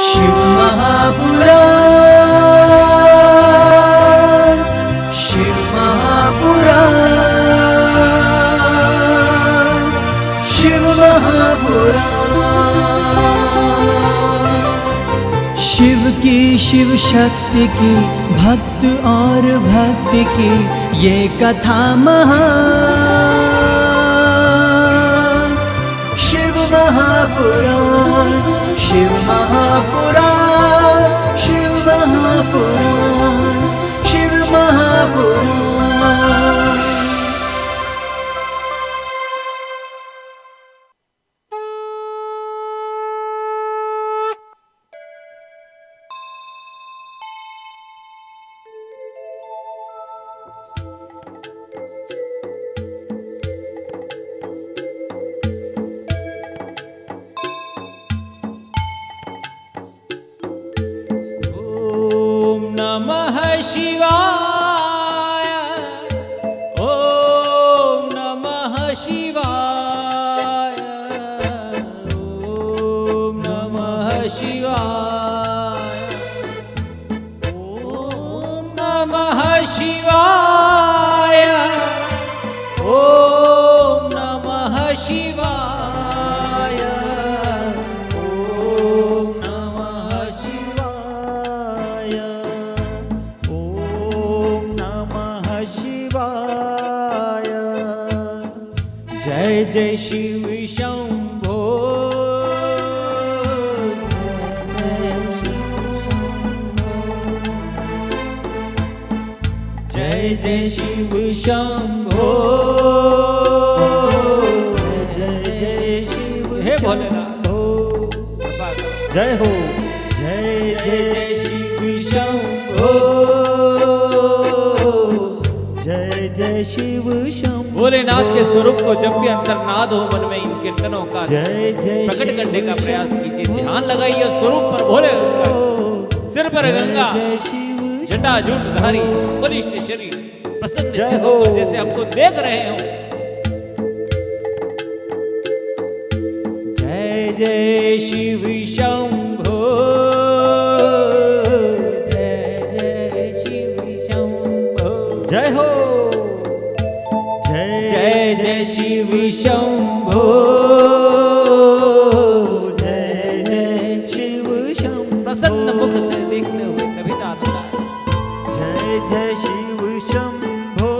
शिव महापुराण, शिव महापुराण, शिव महापुराण। शिव की शिव शक्ति की भक्त और भक्ति की ये कथा महान। शिव महापुराण, शिव महापुराण, शिव महापुराण, शिव महापुराण। नमः शिवाय, ओम नमः शिवाय, ओम नमः शिवाय, ओम नमः शिवाय, ओम नमः शिवाय, ओम नमः शिवाय, ओम नमः शिवाय। जय जय शिव शंभो, जय जय शिव शंभो, जय जय शिव, हे भोलेनाथ जय हो। जय जय शिव शंभो, जय जय शिव शंभो। भोलेनाथ के स्वरूप को जब भी अंतर्नाद हो मन में इन कीर्तनों का जय जय प्रकट करने का प्रयास कीजिए। ध्यान लगाइए स्वरूप पर, भोले सिर पर गंगा, जटा जूट धारी, बलिष्ठ शरीर, प्रसन्न चित्त होकर जैसे हमको देख रहे हो। जय जय शिव शंभो, जय जय शिव शंभो, जय हो। जय जय शिव शंभो, जय जय शिव शंभो। प्रसन्न मुख से देखते हुए कभी आनंद आए। जय जय शिव शंभो,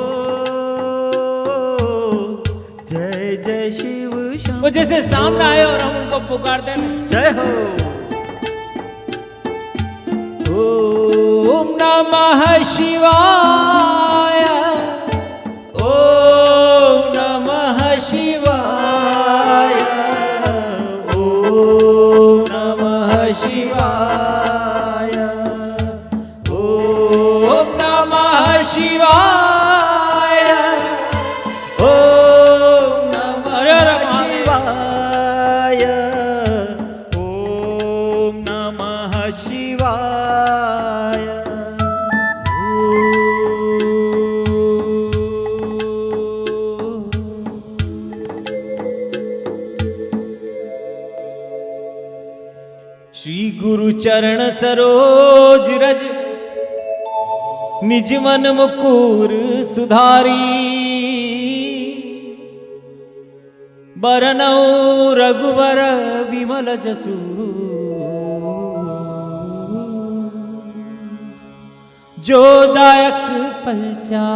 जय जय शिव शंभो। वो जैसे सामने आए और हम उनको पुकारते हैं, जय हो। ओम नमः शिवाय, ओम नमः शिवाय, ओम नमः शिवाय, ओम नमः शिवाय, ओम नमः शिवाय, ओम नमः शिवाय। श्री गुरु चरण सरोज रज, निज मन मुकुर सुधारी। बरनौ रघुवर विमल जसु, जो दायक फलचारी।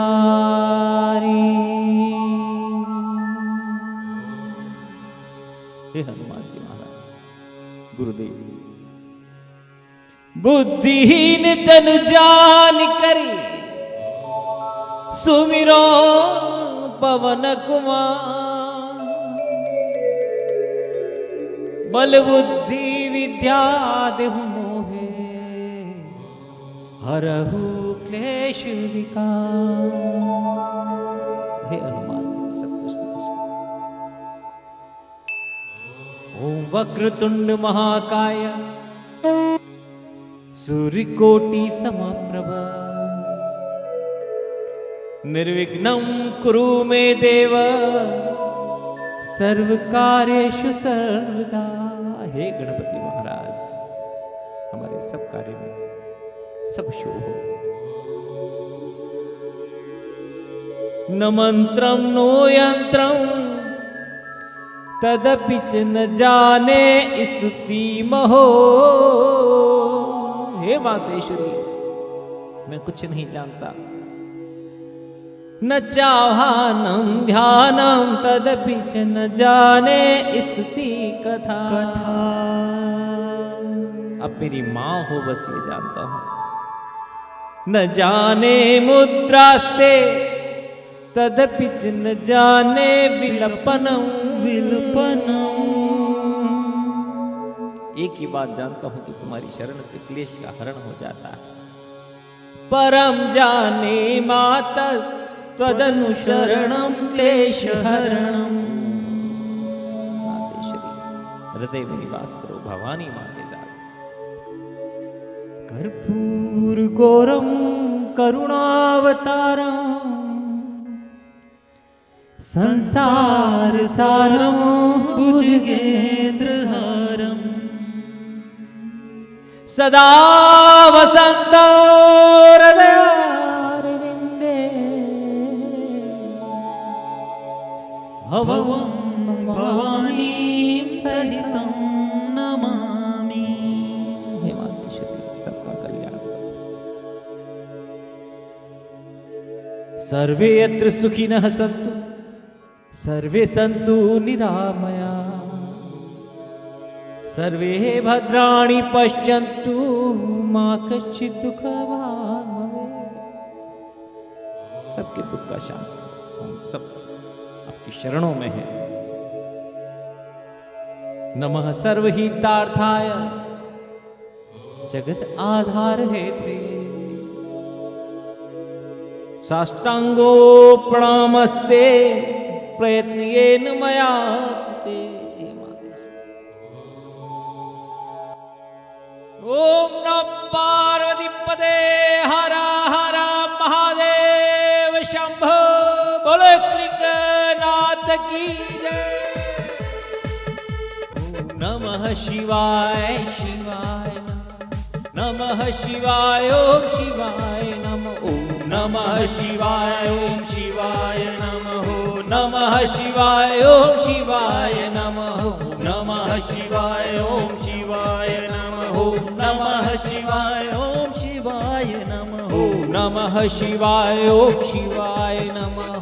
हे हनुमान जी महाराज, गुरुदेव। बुद्धिहीन तन जान करी, सुमिरो पवन कुमार। बल बुद्धि विद्या देहु मोहे, हरहु क्लेश विकार। हे हनुमान सब कुछ ओम वक्रतुंड महाकाय, सूर्यकोटि समप्रभ, निर्विघ्नं कुरु मे देव, सर्व कार्येषु सर्वदा। हे गणपति महाराज, मेरे सब कार्य में सब शुभ हो। न मंत्रम नो यंत्रम तदपि च न जाने स्तुति महो। हे मातेश्वरी, मैं कुछ नहीं जानता, न चाह्वानं ध्यानं तदपि च न जाने स्तुति कथा। अब मेरी माँ हो बस ये जानता हूं। न जाने मुद्रास्ते तदपि च न जाने विलपनम। एक ही बात जानता हूं कि तुम्हारी शरण से क्लेश का हरण हो जाता है। परम जाने माता त्वदनुशरणम क्लेश हरणम। हृदय में निवास करो भवानी माँ के साथ। कर्पूर गौरम करुणावतारम संसार सारम भुजगेंद्रहारम सदा वसंतो हृदयारविंदे भवं भवानीं सहितं नमामि। हे मातेश्वरी, सबका कल्याण। सर्वे यत्र सुखिनः सन्तु सर्वे सन्तु निरामया सर्वे भद्राणि पश्यन्तु मा कश्चित् दुःखभाग् भवेत्। सबके दुख का शांति हम सब आपकी शरणों में है। नमः सर्वहितार्थाय जगत आधार हेते साष्टांगो प्रणामस्ते प्रयत्नेन मया कृते। ओम नमः पार्वतीपते हर हर महादेव शंभो। बोलो लिंगनाथ की जय। ओम नमः शिवाय शिवाय नमः शिवाय ओम शिवाय नमः। ओम नमः शिवाय ओम शिवाय नमः। नमः शिवाय ओम शिवाय नमः। नमः शिवाय ओम शिवाय नमः। नमः शिवाय ओम शिवाय नमः। नमः शिवाय ओम शिवाय नमः।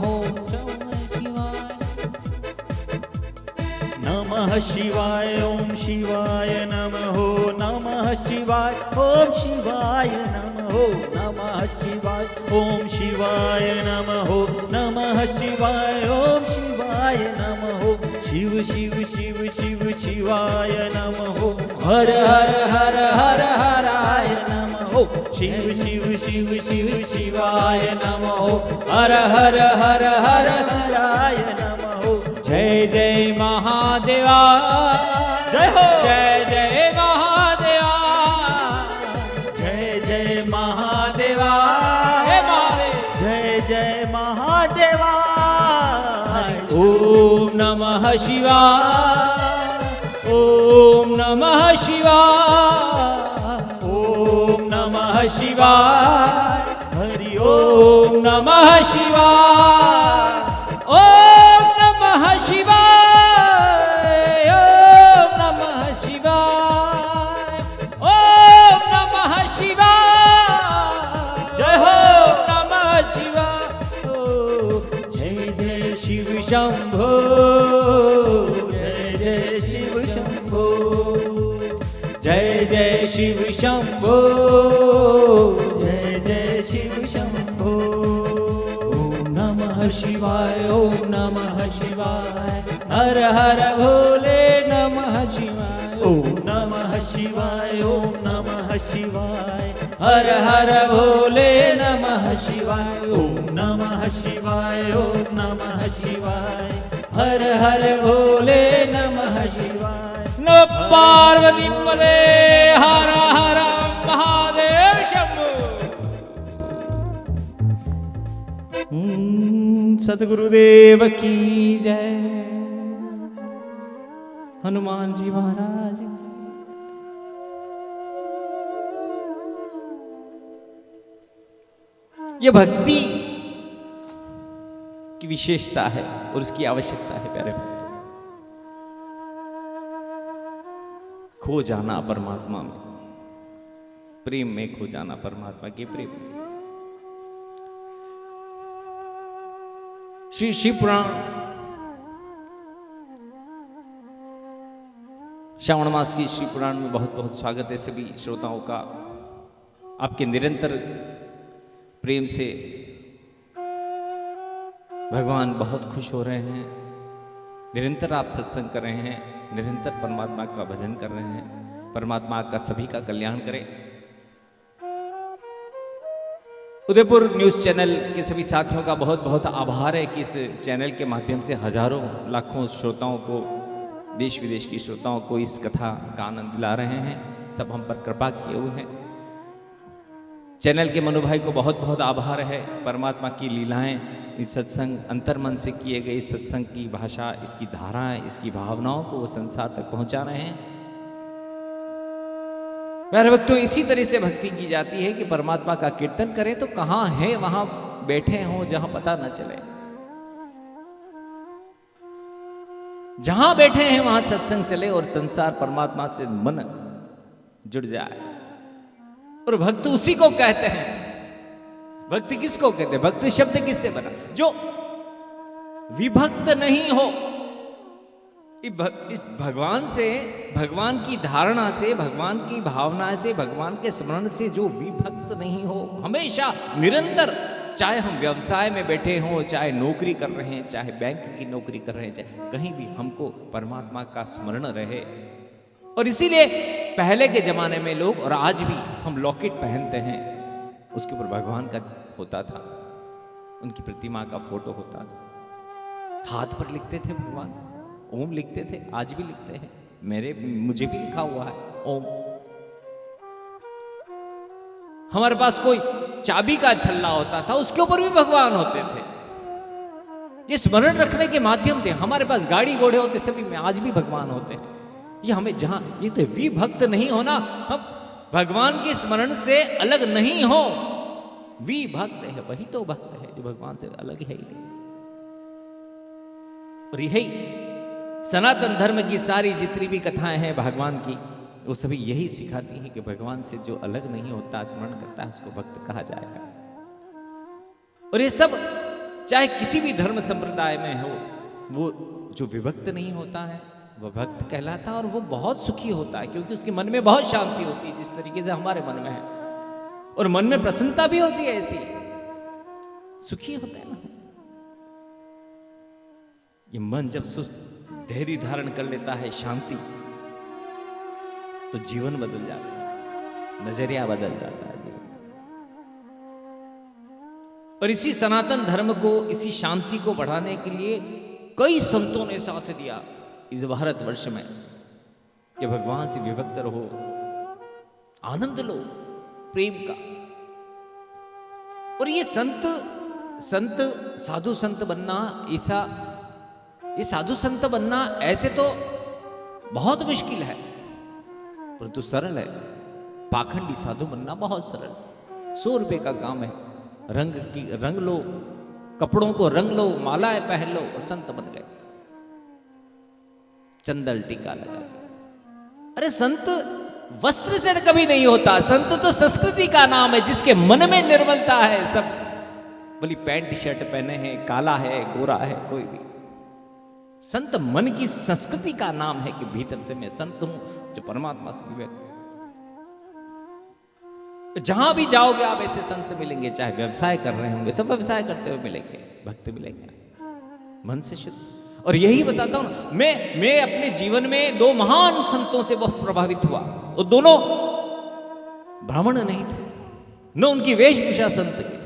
नमः शिवाय ओम शिवाय नमः। नमः शिवाय ओम शिवाय नमः। नमः शिवाय ओम शिवाय नमः। नमः शिवाय ओम शिवाय नमः। शिव शिव शिव शिव शिवाय नमः। हर हर हर हर हराय नमः। शिव शिव शिव शिव शिवाय नमः। हर हर हर हर हराय नमः। जय जय महादेवा जय हो। जय जय महादेवा जय जय महादेवा जय महादेव जय जय महादेवा। ओम नमः शिवाय ओम नमः शिवाय ओम नमः शिवाय हरि ओम नमः शिवाय ओम नमः शिवाय ओम नमः शिवाय ओम नमः शिवाय जय हो नमः शिवाय। जय जय शिव शंभो जय जय शिव शंभो जय जय शिव शंभो जय जय शिव शंभो। ओम नमः शिवाय ओम नमः शिवाय हर हर भोले नमः शिवाय। ओम नमः शिवाय ओम नमः शिवाय हर हर भोले नमः शिवाय। ओम नमः शिवाय ओम नमः शिवाय हर हर भोले नमः शिवाय। नमः पार्वती पते हर हर महादेव शंभो। सतगुरुदेव की जय। हनुमान जी महाराज। ये भक्ति की विशेषता है और उसकी आवश्यकता है प्यारे भक्तों। खो जाना परमात्मा में, प्रेम में खो जाना परमात्मा के प्रेम में। श्री शिव पुराण श्रावण मास की श्री पुराण में बहुत बहुत स्वागत है सभी श्रोताओं का। आपके निरंतर प्रेम से भगवान बहुत खुश हो रहे हैं। निरंतर आप सत्संग कर रहे हैं, निरंतर परमात्मा का भजन कर रहे हैं। परमात्मा का सभी का कल्याण करे। उदयपुर न्यूज चैनल के सभी साथियों का बहुत बहुत आभार है कि इस चैनल के माध्यम से हजारों लाखों श्रोताओं को, देश विदेश की श्रोताओं को इस कथा का आनंद दिला रहे हैं। सब हम पर कृपा किए हुए हैं। चैनल के मनु भाई को बहुत बहुत आभार है। परमात्मा की लीलाएं, इस सत्संग अंतर्मन से किए गए सत्संग की भाषा, इसकी धाराएं, इसकी भावनाओं को वो संसार तक पहुंचा रहे हैं। प्यारे भक्तों, इसी तरह से भक्ति की जाती है कि परमात्मा का कीर्तन करें तो कहां है वहां बैठे हों, जहां पता न चले। जहां बैठे हैं वहां सत्संग चले और संसार परमात्मा से मन जुड़ जाए। और भक्त उसी को कहते हैं। भक्ति किसको कहते हैं? भक्ति शब्द किससे बना? जो विभक्त नहीं हो। इस भगवान से, भगवान की धारणा से, भगवान की भावना से, भगवान के स्मरण से जो विभक्त नहीं हो, हमेशा निरंतर, चाहे हम व्यवसाय में बैठे हों, चाहे नौकरी कर रहे हैं, चाहे बैंक की नौकरी कर रहे हैं, चाहे कहीं भी हमको परमात्मा का स्मरण रहे। और इसीलिए पहले के जमाने में लोग, और आज भी हम लॉकेट पहनते हैं, उसके ऊपर भगवान का होता था, उनकी प्रतिमा का फोटो होता था। हाथ पर लिखते थे भगवान, ओम लिखते थे, आज भी लिखते हैं। मुझे भी लिखा हुआ है ओम। हमारे पास कोई चाबी का छल्ला होता था, उसके ऊपर भी भगवान होते थे। ये स्मरण रखने के माध्यम थे। हमारे पास गाड़ी घोड़े होते, सभी में आज भी भगवान होते हैं। ये हमें जहां, ये तो विभक्त नहीं होना, हम भगवान के स्मरण से अलग नहीं हो। विभक्त है, वही तो भक्त है जो भगवान से अलग है ही नहीं। और यही सनातन धर्म की सारी जितनी भी कथाएं हैं भगवान की, वो सभी यही सिखाती हैं कि भगवान से जो अलग नहीं होता, स्मरण करता है, उसको भक्त कहा जाएगा। और ये सब चाहे किसी भी धर्म संप्रदाय में हो, वो जो विभक्त नहीं होता है वह भक्त कहलाता है। और वो बहुत सुखी होता है, क्योंकि उसके मन में बहुत शांति होती है, जिस तरीके से हमारे मन में है। और मन में प्रसन्नता भी होती है, ऐसी सुखी होते हैं ना। ये मन जब धैर्य धारण कर लेता है, शांति, तो जीवन बदल जाता है, नजरिया बदल जाता है जीवन। और इसी सनातन धर्म को, इसी शांति को बढ़ाने के लिए कई संतों ने साथ दिया इस भारतवर्ष में कि भगवान से विभक्त रहो, आनंद लो प्रेम का। और ये संत साधु संत बनना, ऐसा ये साधु संत बनना ऐसे तो बहुत मुश्किल है, परंतु सरल है। पाखंडी साधु बनना बहुत सरल, 100 रुपए का काम है। रंग लो, कपड़ों को रंग लो, मालाएं पहन लो और संत बन गए, चंदन टीका लगा के। अरे संत वस्त्र से कभी नहीं होता, संत तो संस्कृति का नाम है, जिसके मन में निर्मलता है। सब बोली पैंट शर्ट पहने हैं, काला है, गोरा है, कोई भी संत मन की संस्कृति का नाम है कि भीतर से मैं संत हूं, जो परमात्मा से विभक्त है। जहां भी जाओगे आप ऐसे संत मिलेंगे, चाहे व्यवसाय कर रहे होंगे, सब व्यवसाय करते हुए मिलेंगे, भक्त मिलेंगे, मन से शुद्ध। और यही बताता हूं ना, मैं अपने जीवन में 2 महान संतों से बहुत प्रभावित हुआ। और दोनों ब्राह्मण नहीं थे, न उनकी वेशभूषा संत की थी।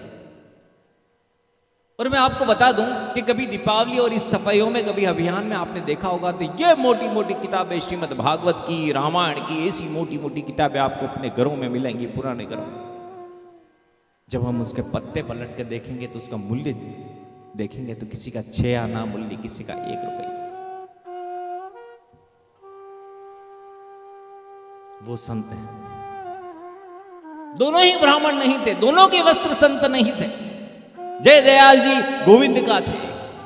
और मैं आपको बता दूं कि कभी दीपावली और इस सफाइयों में, कभी अभियान में आपने देखा होगा तो ये मोटी मोटी किताबें, श्रीमद् भागवत की, रामायण की, ऐसी मोटी मोटी किताबें आपको अपने घरों में मिलेंगी, पुराने घरों में। जब हम उसके पत्ते पलट के देखेंगे तो उसका मूल्य देखेंगे तो किसी का 6 आना मूल्य, किसी का 1 रुपये। वो संत हैं, दोनों ही ब्राह्मण नहीं थे, दोनों के वस्त्र संत नहीं थे। जय दयाल जी गोविंद का थे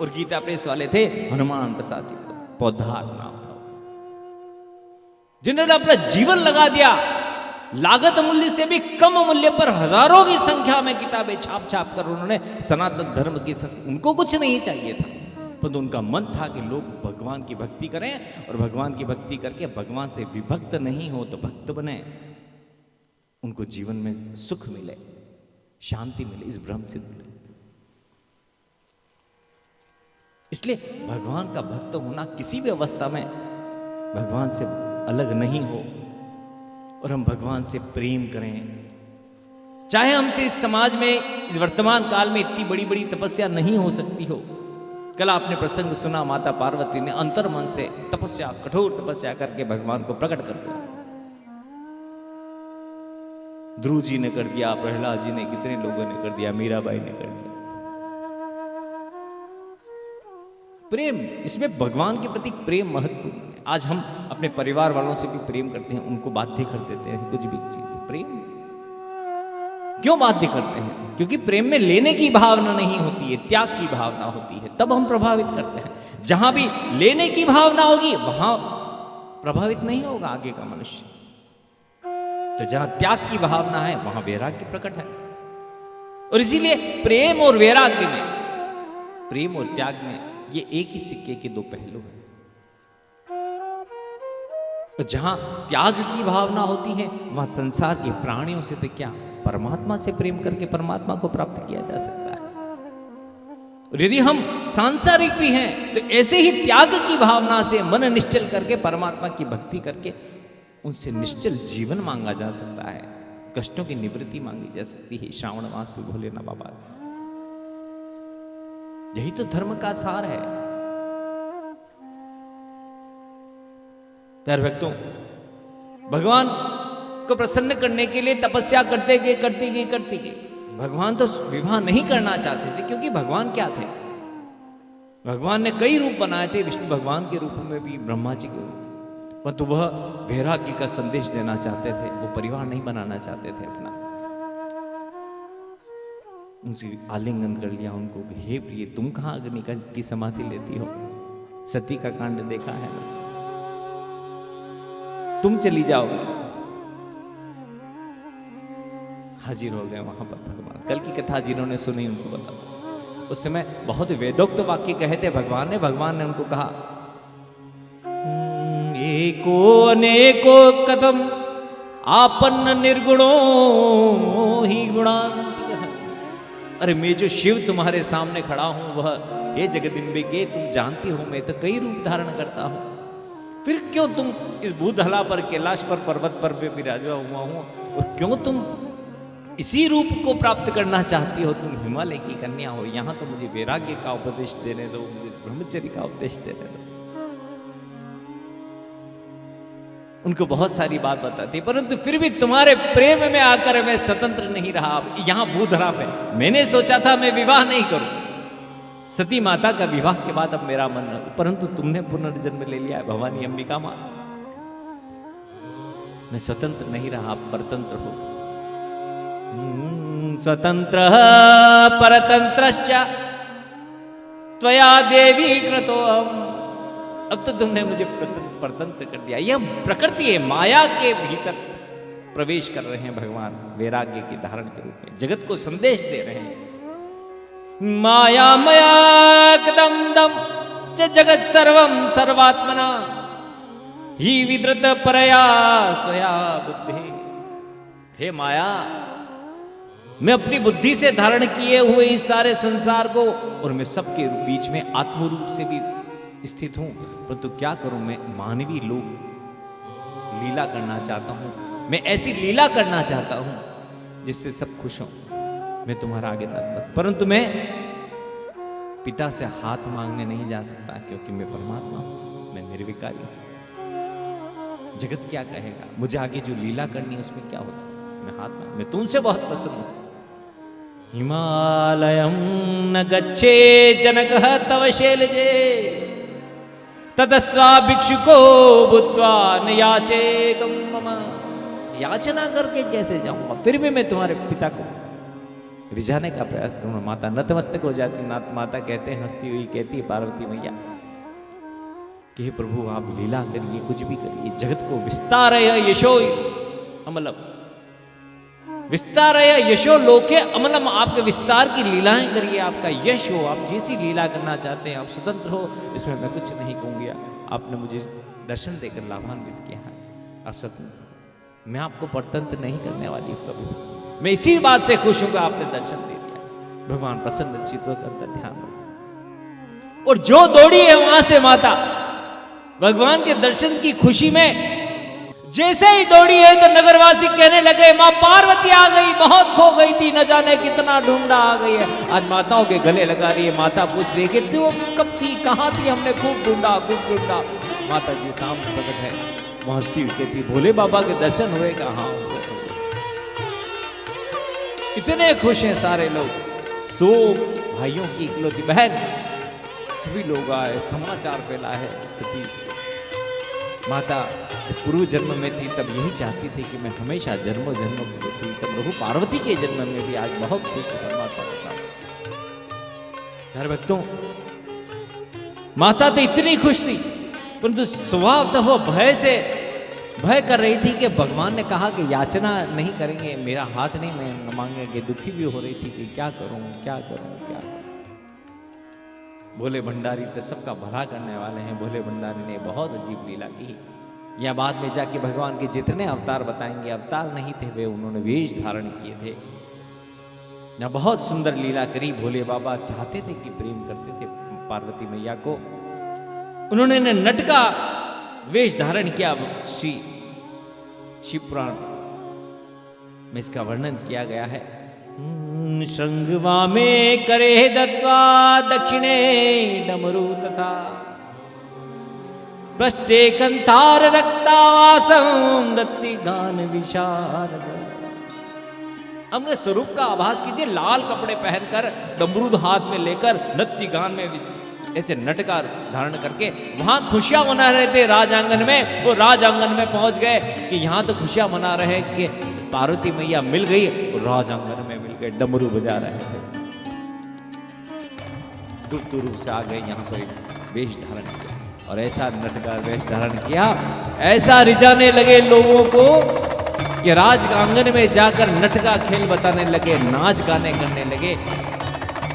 और गीता प्रेस वाले थे हनुमान प्रसाद जी का, पौधार नाम था, जिन्होंने अपना जीवन लगा दिया। लागत मूल्य से भी कम मूल्य पर हजारों की संख्या में किताबें छाप छाप कर उन्होंने सनातन धर्म की उनको कुछ नहीं चाहिए था, परंतु उनका मन था कि लोग भगवान की भक्ति करें और भगवान की भक्ति करके भगवान से विभक्त नहीं हो तो भक्त बने, उनको जीवन में सुख मिले, शांति मिले, इस भ्रम से मिले। इसलिए भगवान का भक्त होना किसी भी अवस्था में भगवान से अलग नहीं हो और हम भगवान से प्रेम करें। चाहे हमसे इस समाज में, इस वर्तमान काल में इतनी बड़ी बड़ी तपस्या नहीं हो सकती हो। कल आपने प्रसंग सुना, माता पार्वती ने अंतर्मन से तपस्या, कठोर तपस्या करके भगवान को प्रकट कर दिया। ध्रुव जी ने कर दिया, प्रहलाद जी ने, कितने लोगों ने कर दिया, मीराबाई ने कर दिया। प्रेम, इसमें भगवान के प्रति प्रेम महत्वपूर्ण है। आज हम अपने परिवार वालों से भी प्रेम करते हैं, उनको बाध्य कर देते हैं कुछ भी चीज। प्रेम क्यों बाध्य करते हैं? क्योंकि प्रेम में लेने की भावना नहीं होती है, त्याग की भावना होती है, तब हम प्रभावित करते हैं। जहां भी लेने की भावना होगी वहां प्रभावित नहीं होगा आगे का मनुष्य। तो जहां त्याग की भावना है वहां वैराग्य प्रकट है। और इसीलिए प्रेम और वैराग्य में, प्रेम और त्याग में, ये एक ही सिक्के के दो पहलू हैं। तो जहां त्याग की भावना होती है वहां संसार के प्राणियों से तो क्या, परमात्मा से प्रेम करके परमात्मा को प्राप्त किया जा सकता है। और यदि हम सांसारिक भी हैं तो ऐसे ही त्याग की भावना से मन निश्चल करके परमात्मा की भक्ति करके उनसे निश्चल जीवन मांगा जा सकता है, कष्टों की निवृत्ति मांगी जा सकती है श्रावण मास में भोलेनाथ बाबा से। यही तो धर्म का सार है। प्यारे भक्तों, भगवान को प्रसन्न करने के लिए तपस्या करते गए। भगवान तो विवाह नहीं करना चाहते थे, क्योंकि भगवान क्या थे? भगवान ने कई रूप बनाए थे, विष्णु भगवान के रूप में भी, ब्रह्मा जी के रूप, परंतु वह वैराग्य का संदेश देना चाहते थे, वो परिवार नहीं बनाना चाहते थे अपना। उनसे आलिंगन कर लिया उनको, हे प्रिय तुम कहाँ अग्नि की समाधि लेती हो? सती का कांड देखा है ना, तुम चली जाओगे। हाजिर हो गए वहां पर भगवान। कल की कथा जिन्होंने सुनी उनको बता दो, उस समय बहुत वेदोक्त वाक्य कहे थे भगवान ने उनको कहा, एको अनेको कथम आपन्न निर्गुणो ही गुणांतिक। अरे मैं जो शिव तुम्हारे सामने खड़ा हूं वह, हे जगदम्बिके तुम जानती हो मैं तो कई रूप धारण करता हूं, फिर क्यों तुम इस भूधला पर, कैलाश पर, पर्वत पर विराजा हुआ हूं, और क्यों तुम इसी रूप को प्राप्त करना चाहती हो? तुम हिमालय की कन्या हो। यहां तो मुझे वैराग्य का उपदेश देने दो, मुझे ब्रह्मचर्य का उपदेश देने दो। उनको बहुत सारी बात बताती, परंतु फिर भी तुम्हारे प्रेम में आकर मैं स्वतंत्र नहीं रहा। यहां भूधरा पे मैंने सोचा था मैं विवाह नहीं करूं, सती माता का विवाह के बाद अब मेरा मन, परंतु तुमने पुनर्जन्म ले लिया है भवानी अंबिका मां। मैं स्वतंत्र नहीं रहा, आप परतंत्र हो। स्वतंत्र परतंत्रश्च त्वया देवी कृतो। अब तो तुमने मुझे परतंत्र कर दिया। यह प्रकृति है, माया के भीतर प्रवेश कर रहे हैं भगवान वैराग्य के धारण के रूप में, जगत को संदेश दे रहे हैं। माया मया कदम दम च जगत सर्वम सर्वात्मना ही विद्रत परया स्वया बुद्धि। हे माया, मैं अपनी बुद्धि से धारण किए हुए इस सारे संसार को, और मैं सबके बीच में आत्मरूप से भी स्थित हूं, परंतु क्या करूं, मैं मानवीय लोग लीला करना चाहता हूं, मैं ऐसी लीला करना चाहता हूं जिससे सब खुश हों। मैं तुम्हारा आगे नतमस्तक, परंतु मैं पिता से हाथ मांगने नहीं जा सकता, क्योंकि मैं परमात्मा हूं, मैं निर्विकारी हूं। जगत क्या कहेगा, मुझे आगे जो लीला करनी है उसमें क्या हो सकता, मैं हाथ मांग, मैं तुमसे बहुत प्रसन्न हूं। हिमालयं न गच्छे जनकः तव शैलजे ततस्वा भिक्षुको भूत्वा न याचेकं मम। याचना करके कैसे जाऊंगा, फिर भी मैं तुम्हारे पिता को रिझाने का प्रयास करूंगा। माता नतमस्तक हो जाती। माता कहते हैं, हंसती हुई कहती है पार्वती मैया कि हे प्रभु आप लीला करिए, कुछ भी करिए, जगत को विस्तार यशो अमलम, विस्तार यशो लोके अमलम, आपके विस्तार की लीलाएं करिए, आपका यश हो, आप जैसी लीला करना चाहते हैं, आप स्वतंत्र हो, इसमें मैं कुछ नहीं कहूंगी। आपने मुझे दर्शन देकर लाभान्वित किया है, आप स्वतंत्र हो, मैं आपको परतंत्र नहीं करने वाली हूं कभी भी। मैं इसी बात से खुश हूं कि आपने दर्शन दे दिया। भगवान प्रसन्न चित्त होकर ध्यान रखो। और जो दौड़ी है वहां से माता भगवान के दर्शन की खुशी में जैसे ही दौड़ी है तो नगरवासी कहने लगे मां पार्वती आ गई, बहुत खो गई थी, न जाने कितना ढूंढा, आ गई है। आज माताओं के गले लगा रही है। माता पूछ रही है कि तू कब थी, कहां थी, हमने खूब ढूंढा, खूब ढूंढा। माता जी सामने प्रकट है, हंसती हुई कहती भोले बाबा के दर्शन हुए? कहा इतने खुश हैं सारे लोग। सो भाइयों की इकलौती बहन, सभी लोग आए, समाचार फैला है। सती माता जब पूर्व जन्म में थी तब यही चाहती थी कि मैं हमेशा जन्मों जन्मों में थी, तब प्रभु पार्वती के जन्म में भी आज बहुत खुश परमात्मा होता। हर भक्तों, माता तो इतनी खुश थी, परंतु स्वभाव तो वो भय कर रही थी कि भगवान ने कहा कि याचना नहीं करेंगे, मेरा हाथ नहीं मांगेंगे। दुखी भी हो रही थी कि क्या करूं, क्या करूं, क्या करूं। भोले भंडारी तो सबका भला करने वाले हैं। भोले भंडारी ने बहुत अजीब लीला की। या बाद में जाके भगवान के जितने अवतार बताएंगे, अवतार नहीं थे वे, उन्होंने वेश धारण किए थे। या बहुत सुंदर लीला करी। भोले बाबा चाहते थे कि प्रेम करते थे पार्वती मैया को। उन्होंने नट का वेश धारण किया। शिव पुराण में इसका वर्णन किया गया है। श्रृंगवा में करे दत्वा दक्षिणे डमरू तथा पृष्ठे कंतार रक्तावासं नृत्य गान विशारद। अपने स्वरूप का आभास कीजिए। लाल कपड़े पहनकर डमरू हाथ में लेकर नृत्य गान में ऐसे नटकार धारण करके वहां खुशियां मना रहे थे राज आंगन में। वो राज आंगन में पहुंच गए कि यहां तो खुशियां मना रहे कि पार्वती मैया मिल गई, और राज आंगन में मिल गए, डमरू बजा रहे थे। गुप्त रूप से आ गए यहाँ पर वेश धारण किया और ऐसा नटकार वेश धारण किया, ऐसा रिझाने लगे लोगों को कि राज आंगन में जाकर नट का खेल बताने लगे, नाच गाने करने लगे,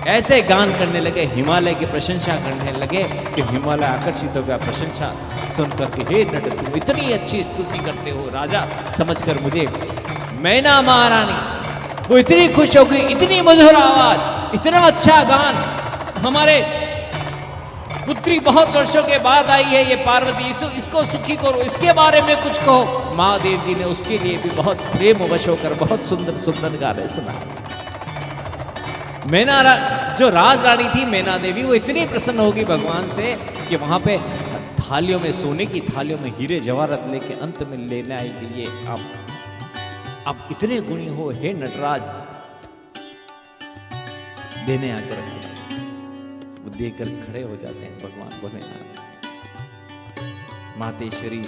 ऐसे गान करने लगे, हिमालय की प्रशंसा करने लगे कि हिमालय आकर्षित हो गया प्रशंसा सुनकर कि हे नट तुम इतनी अच्छी स्तुति करते हो, राजा समझकर मुझे। मैना महारानी वो इतनी खुश हो गई, इतनी मधुर आवाज, इतना अच्छा गान, हमारे पुत्री बहुत वर्षों के बाद आई है ये पार्वती, इसको सुखी करो, इसके बारे में कुछ कहो। महादेव जी ने उसके लिए भी बहुत प्रेम वश होकर बहुत सुंदर सुंदर गाने सुना। मैना जो राज रानी थी मैना देवी, वो इतनी प्रसन्न होगी भगवान से कि वहां पे थालियों में, सोने की थालियों में हीरे जवाहरात लेके अंत में लेने आई कि ये आप इतने गुणी हो हे नटराज, देने आकर वो देकर खड़े हो जाते हैं भगवान भोलेनाथ। मातेश्वरी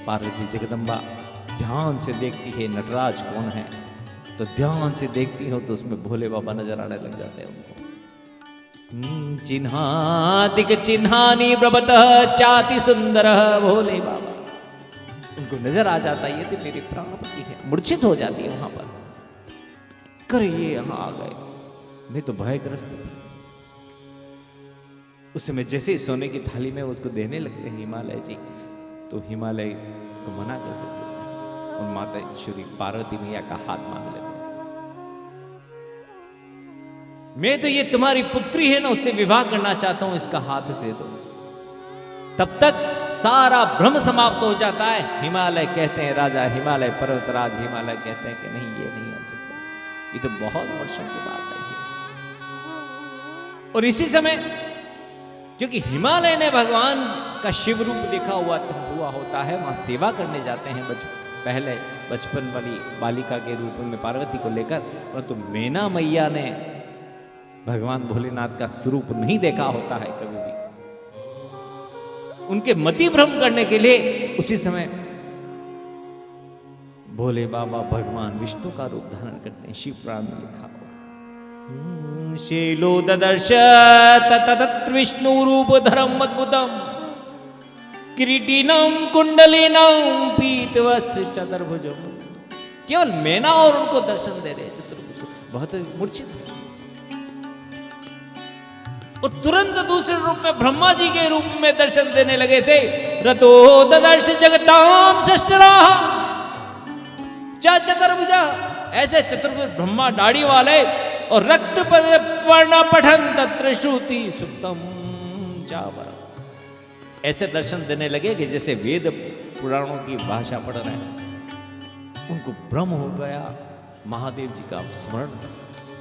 पार्वती जगदम्बा ध्यान से देखती है नटराज कौन है, तो ध्यान से देखती हो तो उसमें भोले बाबा नजर आने लग जाते हैं उनको। चिन्हादिक चिन्हानी प्रभतः चाति सुंदर भोले बाबा, उनको नजर आ जाता है ये तो मेरे प्राणपति है। मूर्छित हो जाती है वहां पर, कर ये यहां आ गए, मैं तो भयग्रस्त थी। उस समय जैसे ही सोने की थाली में उसको देने लगते हैं हिमालय जी, तो हिमालय को मना कर देते हैं और माता श्री पार्वती मैया का हाथ मांग लेते हैं। मैं तो ये तुम्हारी पुत्री है ना, उससे विवाह करना चाहता हूं, इसका हाथ दे दो। तब तक सारा भ्रम समाप्त हो जाता है। हिमालय कहते हैं, राजा हिमालय पर्वतराज हिमालय कहते हैं कि नहीं ये नहीं हो सकता, ये तो बहुत वर्षों की बात है। और इसी समय क्योंकि हिमालय ने भगवान का शिव रूप देखा हुआ होता है, वहां सेवा करने जाते हैं पहले बचपन वाली बालिका के रूप में पार्वती को लेकर, परंतु मैना मैया ने भगवान भोलेनाथ का स्वरूप नहीं देखा होता है कभी भी। उनके मति भ्रम करने के लिए उसी समय भोले बाबा भगवान विष्णु का रूप धारण करते हैं। शिव पुराण में लिखा हुआ शीलो ददर्श तत्र विष्णु रूप धर्म अद्भुतम किरीटिनम कुंडलिनम पीत वस्त्र चतुर्भुजम। केवल मैना और उनको दर्शन दे रहे चतुर्भुज, बहुत मूर्छित। वो तुरंत दूसरे रूप में ब्रह्मा जी के रूप में दर्शन देने लगे थे। रतो ददर्श जगताम षष्ठराह चतुर्भुजा, ऐसे चतुर्भुज ब्रह्मा दाढ़ी वाले और रक्त वर्ण पठन तत्र श्रुति सुक्तम चावर, ऐसे दर्शन देने लगे कि जैसे वेद पुराणों की भाषा पढ़ रहे हैं। उनको भ्रम हो गया, महादेव जी का स्मरण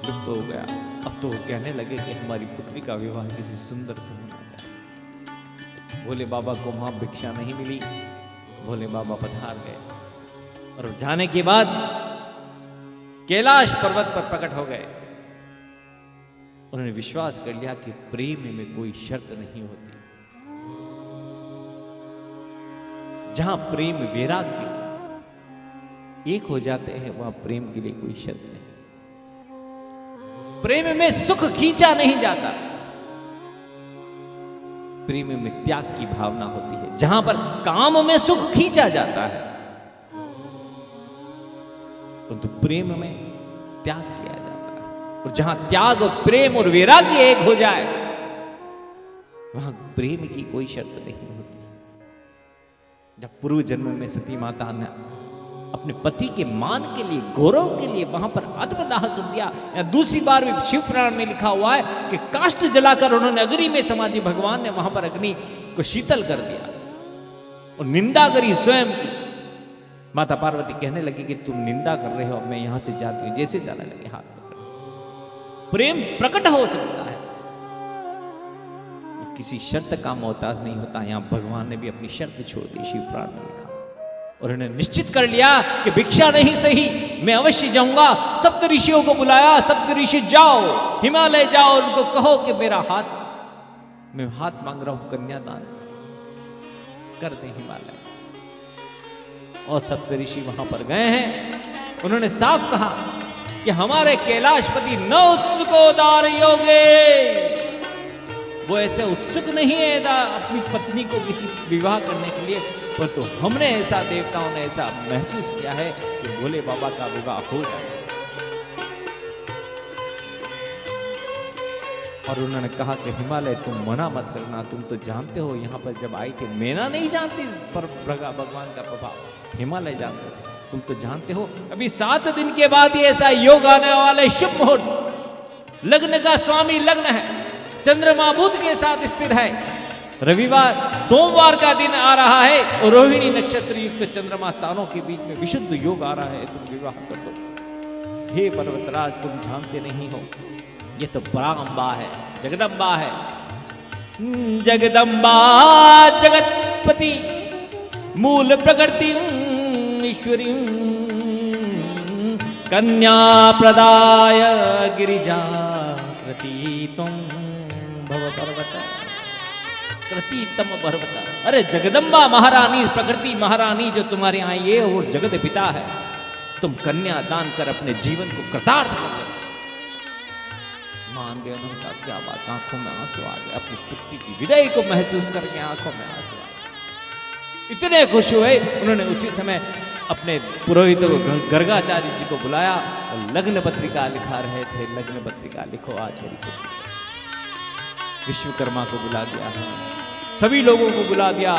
लुप्त हो गया। अब तो वो कहने लगे कि हमारी पुत्री का विवाह किसी सुंदर से होना चाहिए। भोले बाबा को वहां भिक्षा नहीं मिली, भोले बाबा पधार गए और जाने के बाद कैलाश पर्वत पर प्रकट हो गए। उन्होंने विश्वास कर लिया कि प्रेम में कोई शर्त नहीं होती। जहां प्रेम वैराग्य एक हो जाते हैं वहां प्रेम के लिए कोई शर्त नहीं। प्रेम में सुख खींचा नहीं जाता, प्रेम में त्याग की भावना होती है। जहां पर काम में सुख खींचा जाता है परंतु प्रेम में त्याग किया जाता है। और जहां त्याग और प्रेम और वैराग्य एक हो जाए वहां प्रेम की कोई शर्त नहीं होती। जब पूर्व जन्म में सती माता ने अपने पति के मान के लिए, गौरव के लिए वहां पर आत्मदाह कर दिया, या दूसरी बार भी शिव पुराण में लिखा हुआ है कि काष्ठ जलाकर उन्होंने अग्नि में समाधि, भगवान ने वहां पर अग्नि को शीतल कर दिया और निंदा करी स्वयं की। माता पार्वती कहने लगी कि तुम निंदा कर रहे हो, अब मैं यहां से जाती हूं। जैसे जाने लगे हाथ पकड़। प्रेम प्रकट हो सकता है, किसी शर्त का मोहताज नहीं होता। यहां भगवान ने भी अपनी शर्त छोड़ दी, शिव पुराण में लिखा। और उन्होंने निश्चित कर लिया कि भिक्षा नहीं सही, मैं अवश्य जाऊंगा। सप्त ऋषियों को बुलाया, सप्त ऋषि जाओ, हिमालय जाओ, उनको कहो कि मेरा हाथ, मैं हाथ मांग रहा हूं, कन्यादान कर दे हिमालय। और सप्त ऋषि वहां पर गए हैं। उन्होंने साफ कहा कि हमारे कैलाशपति न उत्सुको दार योगे, वो ऐसे उत्सुक नहीं है अपनी पत्नी को किसी विवाह करने के लिए, परंतु हमने ऐसा, देवताओं ने ऐसा महसूस किया है कि भोले बाबा का विवाह हो जाए। और उन्होंने कहा कि हिमालय तुम मना मत करना, तुम तो जानते हो यहाँ पर जब आई थी, मैना नहीं जानती पर भगवान का प्रभाव, हिमालय जानते थे, तुम तो जानते हो। अभी 7 दिन के बाद ही ऐसा योग आने वाला शुभ मुहूर्त, लग्न का स्वामी लग्न है, चंद्रमा बुध के साथ स्थिर है, रविवार सोमवार का दिन आ रहा है और रोहिणी नक्षत्र युक्त चंद्रमा तारों के बीच में विशुद्ध योग आ रहा है, तुम विवाह कर दो। हे पर्वतराज, तुम जानते नहीं हो, ये तो परांबा है, जगदम्बा है। जगदम्बा जगतपति मूल प्रकृति ईश्वरी कन्या प्रदाय गिरिजा कृतित्वं भव पर्वत कृतितम पर्वत। अरे जगदम्बा महारानी, प्रकृति महारानी जो तुम्हारे यहाँ ये और जगत पिता है, तुम कन्या दान कर अपने जीवन को कृतार्थ कर दो। मान गए उनका, क्या बात, आंखों में आंसू आ गए, अपनी पुत्री की विदाई को महसूस करके आंखों में आंसू आ गए। इतने खुश हुए, उन्होंने उसी समय अपने पुरोहित गर्गाचार्य जी को बुलाया और लग्न पत्रिका लिखा रहे थे। लग्न पत्रिका लिखो आज मेरी पुत्री। विश्वकर्मा को बुला दिया है, सभी लोगों को बुला दिया,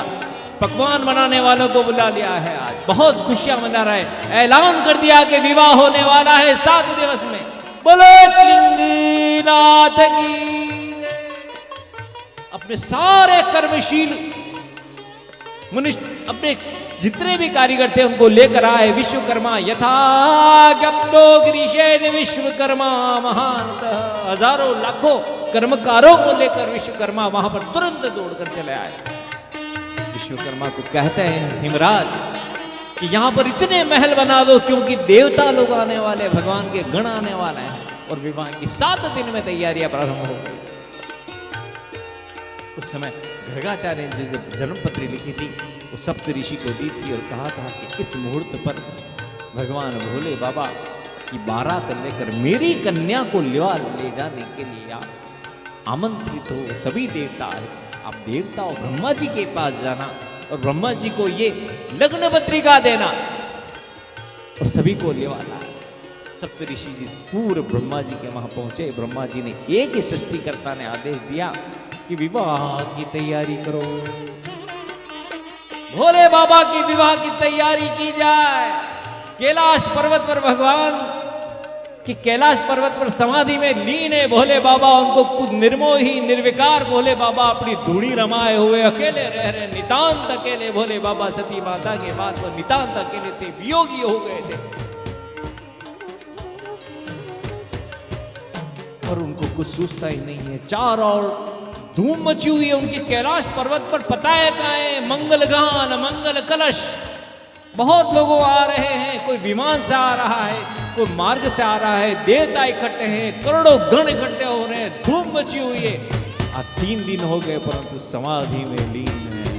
पकवान बनाने वालों को बुला लिया है। आज बहुत खुशियां मना रहे, ऐलान कर दिया कि विवाह होने वाला है 7 दिवस में। बोलो लिंगनाथ की। अपने सारे कर्मशील मनुष्य, अपने जितने भी कारीगर थे उनको लेकर आए। विश्वकर्मा यथाज्ञप्तो गिरीशेन विश्वकर्मा महान, हजारों लाखों कर्मकारों को लेकर विश्वकर्मा वहां पर तुरंत दौड़कर चले आए। विश्वकर्मा को कहते हैं हिमराज कि यहां पर इतने महल बना दो, क्योंकि देवता लोग आने वाले, भगवान के गण आने वाले हैं और विवाह की 7 दिन में तैयारियां प्रारंभ हो गई। उस समय गर्गाचार्य ने जो जन्मपत्री लिखी थी वो सप्त ऋषि को दी थी और कहा था कि इस मुहूर्त पर भगवान भोले बाबा की बारात लेकर मेरी कन्या को ले जाने के लिए आप आमंत्रित हो। सभी देवता है, आप देवता और ब्रह्मा जी के पास जाना और ब्रह्मा जी को ये लग्न पत्रिका देना और सभी को लेवाना। सप्तऋषि जी पूर्व ब्रह्मा जी के वहां पहुंचे। ब्रह्मा जी ने एक ही सृष्टिकर्ता ने आदेश दिया कि विवाह की तैयारी करो, भोले बाबा की विवाह की तैयारी की जाए। कैलाश पर्वत पर भगवान कि कैलाश पर्वत पर समाधि में लीन है भोले बाबा। उनको कुछ निर्मोही निर्विकार भोले बाबा अपनी धूड़ी रमाए हुए अकेले रह रहे, नितांत अकेले भोले बाबा। सती माता के बाद वो नितांत अकेले थे, वियोगी हो गए थे और उनको कुछ सूझता ही नहीं है। चारों ओर धूम मची हुई है उनके कैलाश पर्वत पर। पता है कहाँ है मंगल गान मंगल कलश। बहुत लोग आ रहे हैं, कोई विमान से आ रहा है, कोई मार्ग से आ रहा है, देवता इकट्ठे हैं, करोड़ों गण इकट्ठे हो रहे हैं, धूम मची हुई है। आज 3 दिन हो गए परंतु समाधि में लीन है।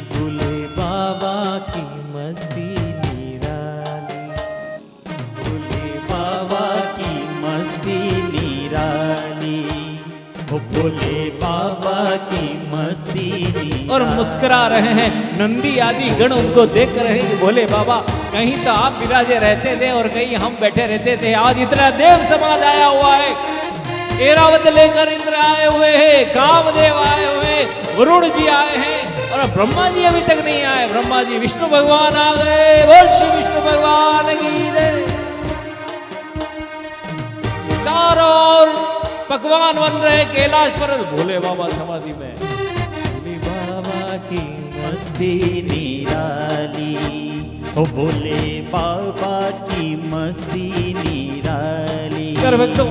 भोले बाबा की मस्ती निराली, भोले बाबा की मस्ती निराली, ओ भोले बाबा की मस्ती निराली। और मुस्कुरा रहे हैं नंदी आदि गण, उनको देख रहे हैं कि भोले बाबा कहीं तो आप विराजे रहते थे और कहीं हम बैठे रहते थे। आज इतना देव समाज आया हुआ है, ऐरावत लेकर इंद्र आए हुए हैं, कामदेव आए हुए हैं, वरुण जी आए हैं और ब्रह्मा जी अभी तक नहीं आए। ब्रह्मा जी विष्णु भगवान आ गए। बोल श्री विष्णु भगवान की जय। चारों ओर पकवान बन रहे कैलाश पर, भोले बाबा समाधि में। भोले बाबा की मस्ती निराली, ओ भोले बाबा की मस्ती निराली। कर भक्तों,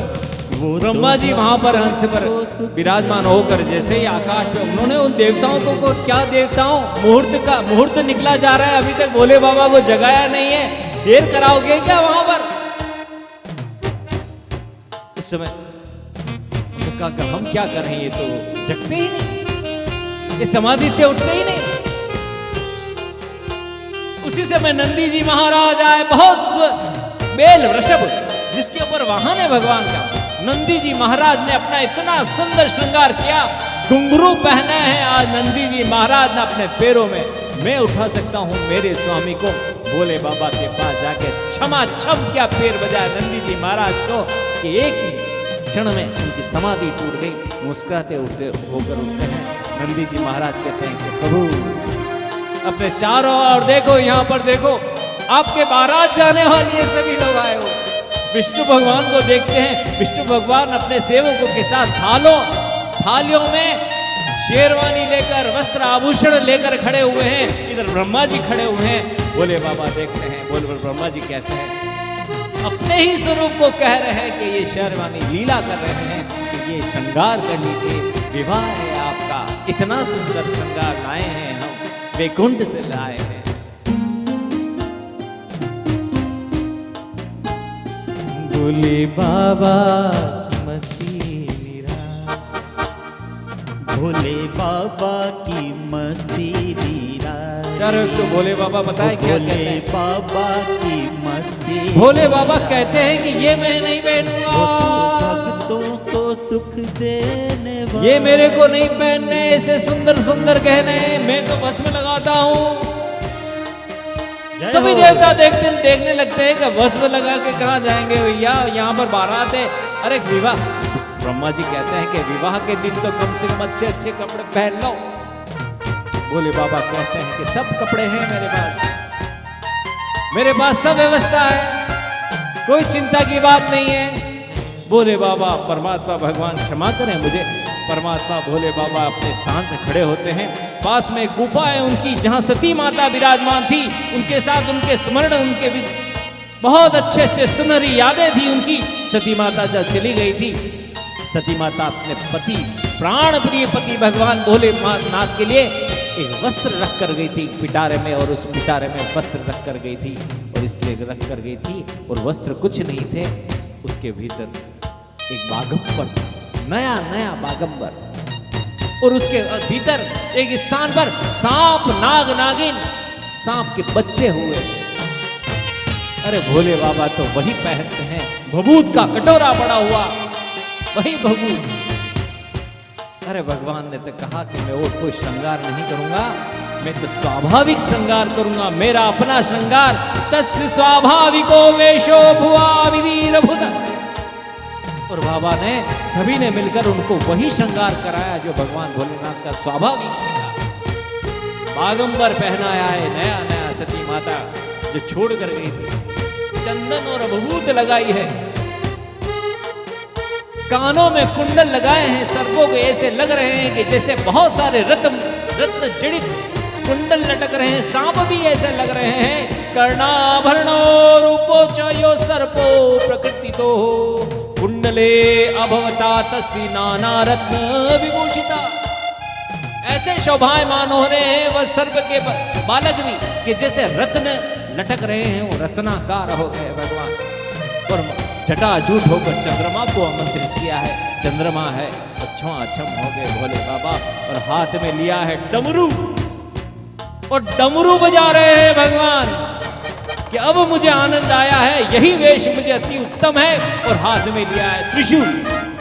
ब्रह्मा जी वहां पर हंस पर विराजमान होकर जैसे ही आकाश में उन्होंने उन देवताओं को क्या देवताओं मुहूर्त निकला जा रहा है, अभी तक भोले बाबा को जगाया नहीं है, देर कराओगे क्या वहां पर? उस समय कहा कि हम क्या कर रहे हैं, ये तो जगते ही नहीं, ये समाधि से उठते ही नहीं। उसी समय नंदी जी महाराज आए, बहुत बेल वृषभ जिसके ऊपर वाहन है भगवान का। नंदी जी महाराज ने अपना इतना सुंदर श्रृंगार किया, घुंघरू पहने हैं आज नंदी जी महाराज ने अपने पैरों में। मैं उठा सकता हूं मेरे स्वामी को। भोले बाबा के पास जाके क्षमा छम क्या पैर बजाया नंदी जी महाराज को कि एक ही क्षण में उनकी समाधि टूट गई। मुस्कुराते उठते होकर उठते हैं। नंदी जी महाराज कहते हैं कि प्रभु अपने चारों ओर देखो, यहाँ पर देखो, आपके बारात जाने वाली सभी लोग आए हो। विष्णु भगवान को देखते हैं। विष्णु भगवान अपने सेवकों के साथ थालियों में शेरवानी लेकर वस्त्र आभूषण लेकर खड़े हुए हैं। इधर ब्रह्मा जी खड़े हुए हैं। भोले बाबा देखते हैं। बोल ब्रह्मा जी कहते हैं, अपने ही स्वरूप को कह रहे हैं कि ये शेरवानी लीला कर रहे हैं कि ये श्रृंगार कर लीजिए, विवाह है आपका। इतना सुंदर श्रृंगार लाए हैं हम, वैकुंठ से लाए हैं। भोले बाबा की मस्ती निराली, भोले बाबा की मस्ती निराली। यार तो भोले बाबा बताए क्या कहते भोले हैं? बाबा की मस्ती। भोले बाबा कहते हैं कि ये मैं नहीं पहनूंगा, भक्तों को सुख देने वाला, ये मेरे को नहीं पहनने ऐसे सुंदर सुंदर गहने, मैं तो भस्म लगाता हूँ। सभी देवता देखने लगते हैं कि भस्म लगा के कहाँ जाएंगे भैया, यहाँ पर बारात है। अरे विवाह, ब्रह्मा जी कहते हैं कि विवाह के दिन तो कम से कम अच्छे अच्छे कपड़े पहन लो। भोले बाबा कहते हैं कि सब कपड़े हैं मेरे पास सब व्यवस्था है, कोई चिंता की बात नहीं है। भोले बाबा परमात्मा भगवान क्षमा करें मुझे। परमात्मा भोले बाबा अपने स्थान से खड़े होते हैं। पास में एक गुफा है उनकी, जहां सती माता विराजमान थी। उनके साथ उनके स्मरण, उनके बहुत अच्छे अच्छे सुनहरी यादें थी उनकी। सती माता जब चली गई थी, सती माता अपने पति, प्राण प्रिय पति भगवान भोलेनाथ के लिए एक वस्त्र रख कर गई थी पिटारे में, और उस पिटारे में वस्त्र रख कर गई थी। और इसलिए रख कर गई थी, और वस्त्र कुछ नहीं थे, उसके भीतर एक बागंबर, नया बागंबर और उसके भीतर एक स्थान पर सांप नाग नागिन सांप के बच्चे हुए। अरे भोले बाबा तो वही पहनते हैं, भभूत का कटोरा पड़ा हुआ वही भभूत। अरे भगवान ने तो कहा कि मैं और कोई श्रृंगार नहीं करूंगा, मैं तो स्वाभाविक श्रृंगार करूंगा, मेरा अपना श्रृंगार। तस्य स्वाभाविको वेशो भुवा विधीर भुत। और बाबा ने सभी ने मिलकर उनको वही श्रृंगार कराया जो भगवान भोलेनाथ का स्वाभाविक श्रृंगार। बागंबर पहनाया है नया नया सती माता जो छोड़ कर गई थी। चंदन और भभूत लगाई है, कानों में कुंडल लगाए हैं, सर्पों को ऐसे लग रहे हैं कि जैसे बहुत सारे रत्न जड़ित कुंडल लटक रहे हैं। सांप भी ऐसे लग रहे हैं। कर्णाभरणो रूपो च यो सर्पो प्रकृति तो कुंडले अभवता तस्य नाना रत्न विभूषिता। ऐसे शोभायमान हो रहे हैं वह सर्प के बालक भी कि जैसे रत्न लटक रहे हैं, वो रत्नाकार हो गए भगवान। और जटाजूट होकर चंद्रमा को आमंत्रित किया है। चंद्रमा है अच्छम हो गए भोले बाबा। और हाथ में लिया है डमरू, और डमरू बजा रहे हैं भगवान कि अब मुझे आनंद आया है, यही वेश मुझे अति उत्तम है। और हाथ में लिया है त्रिशूल,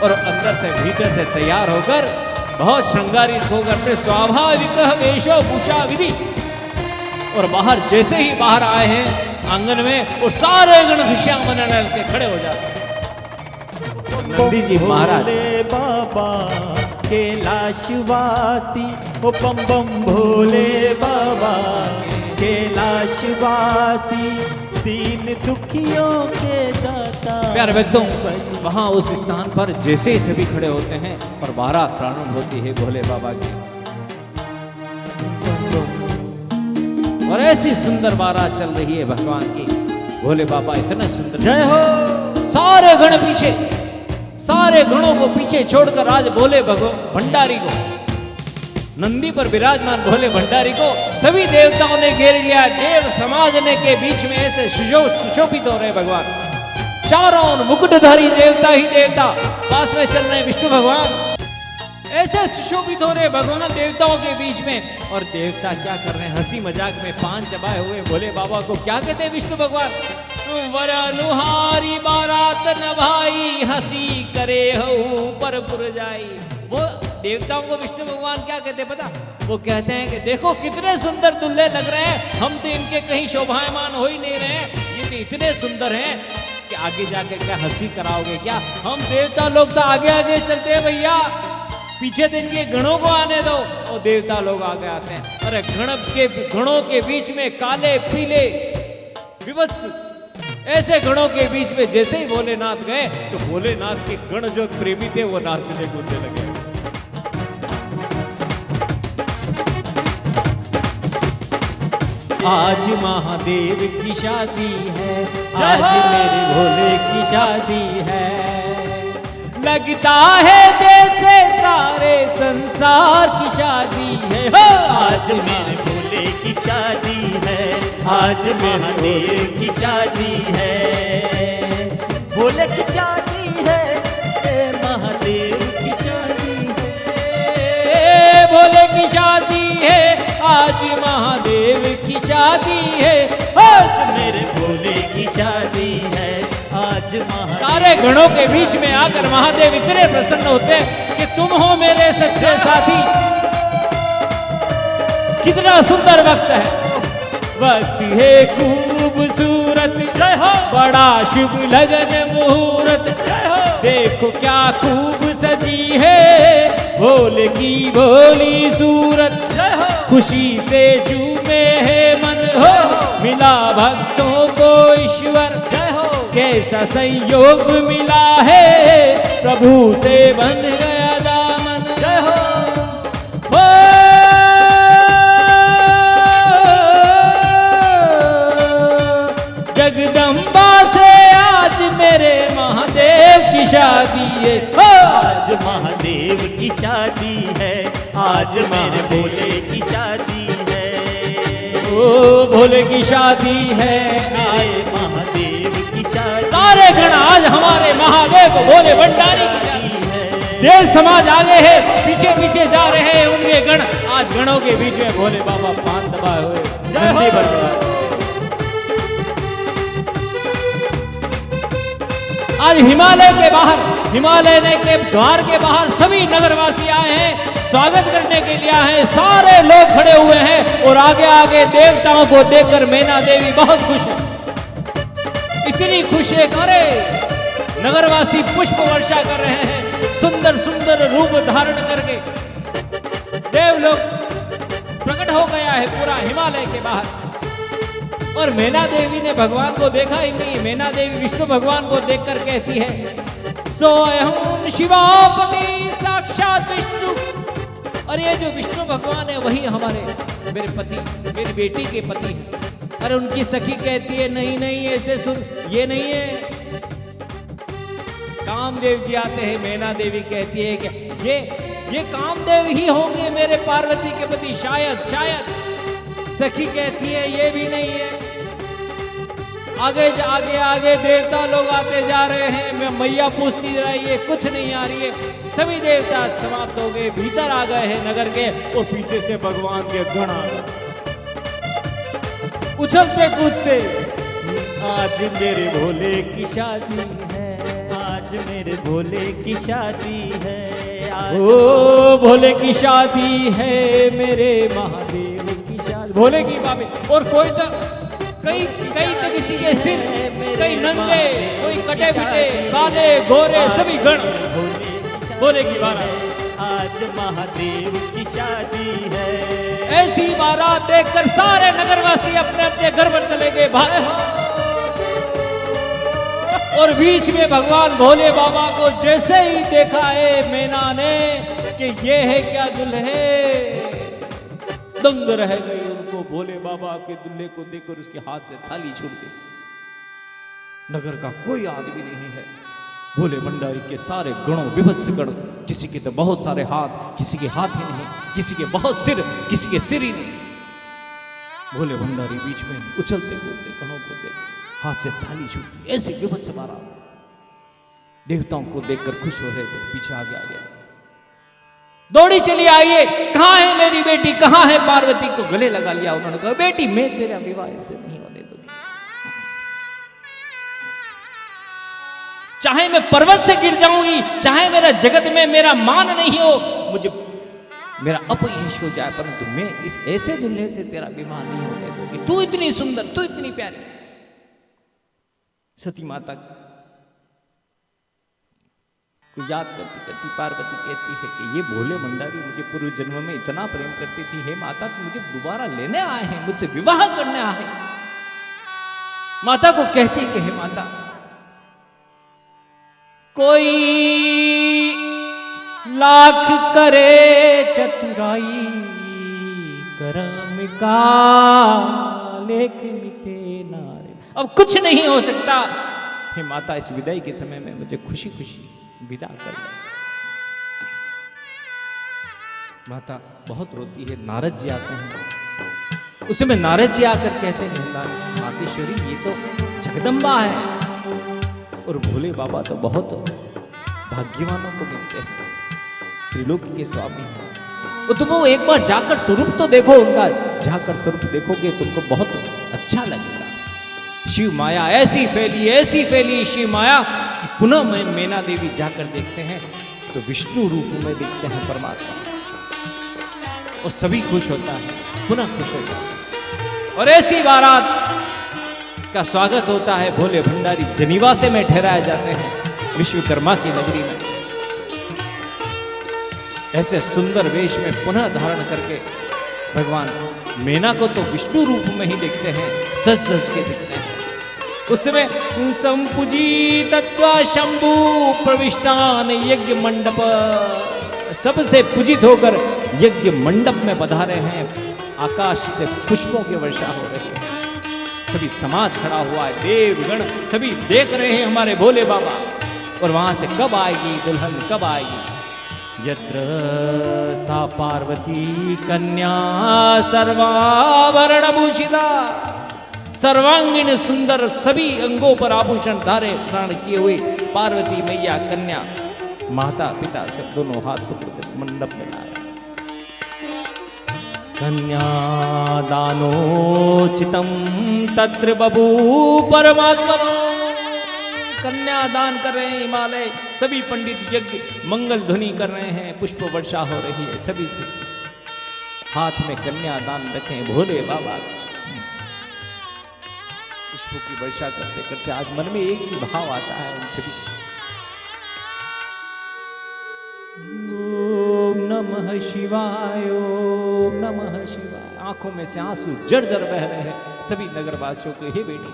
और अंदर से भीतर से तैयार होकर बहुत श्रृंगारित होकर अपने स्वाभाविक वेशो भूषा विधि। और बाहर जैसे ही बाहर आए हैं आंगन में, वो सारे गण खुशियां मनाने के खड़े हो जाते हैं। नंदी जी महाराज भोले बाबा कैलाशवासी, ओ बम बम भोले बाबा कैलाशवासी, दीन दुखियों के दाता। प्यारे भक्तों, वहां उस स्थान पर जैसे ही सभी खड़े होते हैं और बारात प्रारंभ होती है भोले बाबा की। और ऐसी सुंदर बारात चल रही है भगवान की। भोले बाबा इतने सुंदर, जय हो। सारे गण पीछे, सारे गणों को पीछे छोड़कर आज भोले भंडारी को, नंदी पर विराजमान भोले भंडारी को सभी देवताओं ने घेर लिया। देव समाज ने के बीच में ऐसे सुशोभित हो रहे भगवान। चारों ओर मुकुटधारी देवता ही देवता, पास में चल रहे विष्णु भगवान, ऐसे सुशोभित हो रहे भगवान देवताओं के बीच में। और देवता क्या कर रहे हैं, हंसी मजाक में पान चबाए हुए भोले बाबा को क्या कहते हैं विष्णु भगवान, वर अनुहारी बारात न भाई, हंसी करे हो पर पुर जाई। वो देवताओं को विष्णु भगवान क्या कहते हैं पता? वो कहते हैं कि देखो कितने सुंदर दुल्हे लग रहे हैं, हम तो इनके कहीं शोभायमान हो ही नहीं रहे, ये तो इतने सुंदर हैं कि आगे जाके क्या हंसी कराओगे क्या? हम देवता लोग तो आगे आगे चलते हैं भैया, पीछे तो इनके गणों को आने दो। और देवता लोग आगे आते हैं। अरे गणों के बीच में काले पीले विवत्स ऐसे गणों के बीच में जैसे ही भोलेनाथ गए तो भोलेनाथ के गण जो प्रेमी थे वो नाचने कूदने लगे। आज महादेव की शादी है, आज मेरे भोले की शादी है, लगता है जैसे सारे संसार की शादी है। हो आज मेरे भोले की शादी है, आज महादेव की शादी है, भोले की शादी है, महादेव की शादी है, भोले की शादी है, आज महादेव की शादी है। आज मेरे भोले की शादी है, आज महादेव। सारे गणों के बीच में आकर महादेव इतने प्रसन्न होते हैं कि तुम हो मेरे सच्चे साथी। कितना सुंदर वक्त है, वक्त है खूबसूरत, बड़ा शुभ लगन मुहूर्त, देखो क्या खूब सजी है भोले की भोली सूरत, खुशी से झूमे है मन, हो मिला भक्तों को ईश्वर, कैसा संयोग मिला है प्रभु से बंध गया दामन। जय हो जगदम्बा से आज मेरे महादेव की शादी है, आज महादेव की शादी है, आज मेरे भोले की शादी है, ओ भोले की शादी है, आज महादेव की शादी। सारे गण आज हमारे महादेव भोले भंडारी की शादी है। ये समाज आगे है, पीछे पीछे जा रहे हैं उनके गण। आज गणों के बीच में भोले बाबा पान दबाए हुए नंदी पर सवार। आज हिमालय के बाहर, हिमालय के द्वार के बाहर सभी नगरवासी आए हैं, स्वागत करने के लिए आए हैं। सारे लोग खड़े हुए हैं और आगे आगे देवताओं को देखकर मैना देवी बहुत खुश है, इतनी खुश है। अरे नगरवासी पुष्प वर्षा कर रहे हैं, सुंदर सुंदर रूप धारण करके देवलोक प्रकट हो गया है पूरा हिमालय के बाहर। और मैना देवी ने भगवान को देखा ही नहीं। मैना देवी विष्णु भगवान को देखकर कहती है, सोऽहं शिवापति साक्षात विष्णु। और ये जो विष्णु भगवान है वही हमारे मेरे पति, मेरी बेटी के पति हैं। अरे उनकी सखी कहती है, नहीं नहीं ऐसे सुन, ये नहीं है। कामदेव जी आते हैं, मैना देवी कहती है कि ये कामदेव ही होंगे मेरे पार्वती के पति, शायद शायद। सखी कहती है ये भी नहीं है। आगे आगे आगे देवता लोग आते जा रहे हैं। मैं मैया पूछती जा रही है, कुछ नहीं आ रही है। सभी देवता समाप्त हो गए, भीतर आ गए हैं नगर के, और पीछे से भगवान के गण आ गए उछलते कूदते। आज मेरे भोले की शादी है, आज मेरे भोले की शादी है। ओ भोले की शादी है, मेरे महादेव की शादी। भोले की बाबे। और कोई तो कई तो किसी के सिर, कई नंगे, कोई कटे पिटे, काले गोरे सभी गण भोले की बारात। आज महादेव की शादी है। ऐसी बारात देखकर सारे नगरवासी अपने अपने घर पर चले गए भाई। और बीच में भगवान भोले बाबा को जैसे ही देखा है मैना ने कि ये है क्या दुल्हे, दंग रह गई। उनको भोले बाबा के दुल्हे को देखकर उसके हाथ से थाली छूट गई। नगर का कोई आदमी नहीं है। भोले भंडारी के सारे गणों, विभत्स गण, किसी के तो बहुत सारे हाथ, किसी के हाथ ही नहीं, किसी के बहुत सिर, किसी के सिर ही नहीं। भोले भंडारी बीच में उछलते कूदते गणों को देख हाथ से थाली छूटती, ऐसी विभत्स बारात। देवताओं को देखकर खुश हो रहे थे, पीछे आगे आ गया, दौड़ी चली आइए, कहां है मेरी बेटी, कहां है पार्वती। को गले लगा लिया। उन्होंने कहा, बेटी मैं तेरा विवाह इससे नहीं होने दूंगी, चाहे मैं पर्वत से गिर जाऊंगी, चाहे मेरा जगत में मेरा मान नहीं हो, मुझे मेरा अपयश हो जाए, परंतु मैं इस ऐसे दुल्हे से तेरा विवाह नहीं होने दूंगी। तू इतनी सुंदर, तू इतनी प्यारी। सती माता को याद करती करती पार्वती कहती है कि ये भोले भंडारी मुझे पूर्व जन्म में इतना प्रेम करती थी, हे माता तुम मुझे दोबारा लेने आए हैं, मुझसे विवाह करने आए हैं। माता को कहती कि हे माता, कोई लाख करे चतुराई, करम का लेख मिटे नारे। अब कुछ नहीं हो सकता, हे माता इस विदाई के समय में मुझे खुशी खुशी विदा कर ले। माता बहुत रोती है। नारद जी आते हैं, उस समय नारद जी आकर कहते हैं, मातेश्वरी ये तो जगदम्बा है और भोले बाबा तो बहुत भाग्यवानों को मिलते हैं, त्रिलोक के स्वामी हैं। तुम वो एक बार जाकर स्वरूप तो देखो उनका, जाकर स्वरूप देखोगे तुमको बहुत अच्छा लगेगा। शिव माया ऐसी फैली शिव माया कि पुनः मैना देवी जाकर देखते हैं तो विष्णु रूप में देखते हैं परमात्मा, और सभी खुश होता है, पुनः खुश होता है। और ऐसी बारात का स्वागत होता है भोले भंडारी जनिवासे में ठहराए जाते हैं विश्वकर्मा की नगरी में। ऐसे सुंदर वेश में पुनः धारण करके भगवान मैना को तो विष्णु रूप में ही देखते हैं, सज धज के दिखते हैं। उस समय संपूजित शंभु प्रविष्टान यज्ञ मंडप, सबसे पूजित होकर यज्ञ मंडप में पधारे हैं। आकाश से पुष्पों की वर्षा हो रही है, सभी समाज खड़ा हुआ है, देवगण सभी देख रहे हैं हमारे भोले बाबा। और वहां से कब आएगी दुल्हन, कब आएगी। यत्र सा पार्वती कन्या सर्वाभरण भूषिता, सर्वांगीण सुंदर, सभी अंगों पर आभूषण धारण किए हुए पार्वती मैया कन्या माता पिता सब दोनों हाथ पकड़कर मंडप में लाया। कन्यादानोचितं तत्र बभू परमात्मनो। कन्यादान कर रहे हैं हिमालय, सभी पंडित यज्ञ मंगल ध्वनि कर रहे हैं, पुष्प वर्षा हो रही है, सभी से हाथ में कन्यादान रखें भोले बाबा। पुष्पों की वर्षा करते करते आज मन में एक ही भाव आता है उन सभी। ओम नमः शिवाय, ओम नमः शिवाय। आंखों में से आंसू जर्जर बह रहे हैं सभी नगरवासियों के। हे बेटी,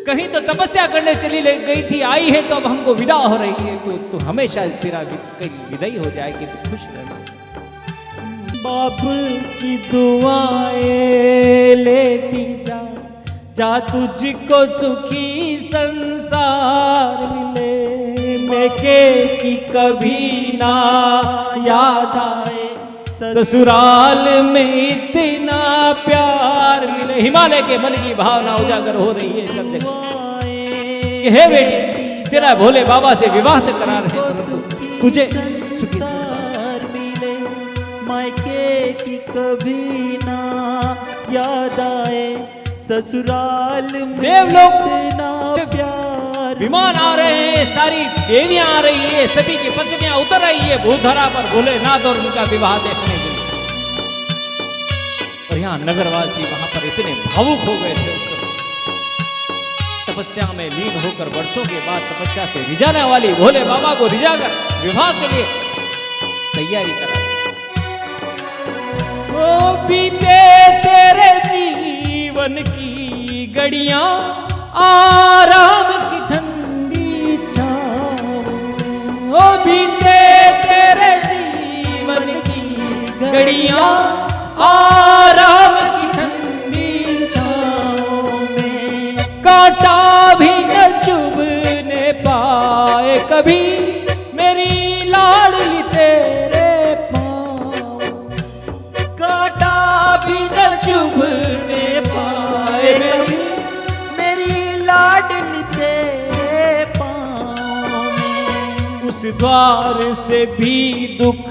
कहीं तो तपस्या करने चली गई थी, आई है तो अब हमको विदा हो रही है, तो हमेशा तेरा विदाई हो जाएगी, तो खुश रहना। बाबुल की दुआएं लेती जा, जा तुझको सुखी संसार मिले। मेके की कभी ना याद आए, ससुराल में इतना प्यार मिले। हिमालय के मन की भावना उजागर हो रही है सब जगह। हे बेटी, तेरा भोले बाबा से विवाह करा रहे हैं, तुझे सुखी संसार मिले। मायके की कभी ना याद आए, ससुराल में देवलोक इतना प्यार। विमान आ रहे हैं, सारी देवियां आ रही है, सभी की पत्नियां उतर रही है भूधरा पर भोलेनाथ और उनका विवाह देखने के लिए। और यहाँ नगरवासी वहां पर इतने भावुक हो गए थे उस समय। तपस्या में लीन होकर वर्षों के बाद तपस्या से रिझाने वाली भोले बाबा को रिझाकर विवाह के लिए तैयारी करा। ओ बीते तेरे जीवन की घड़ियां, आराम की ठंडी छाँव। ओ बीते तेरे जीवन की घड़ियां, आराम की ठंडी छाँव में। कांटा भी न चुभने पाए कभी मेरी लाडली तेरे पाँव। कांटा भी न चुभने पाए मेरी लाडली तेरे पाँव में। उस द्वार से भी दुख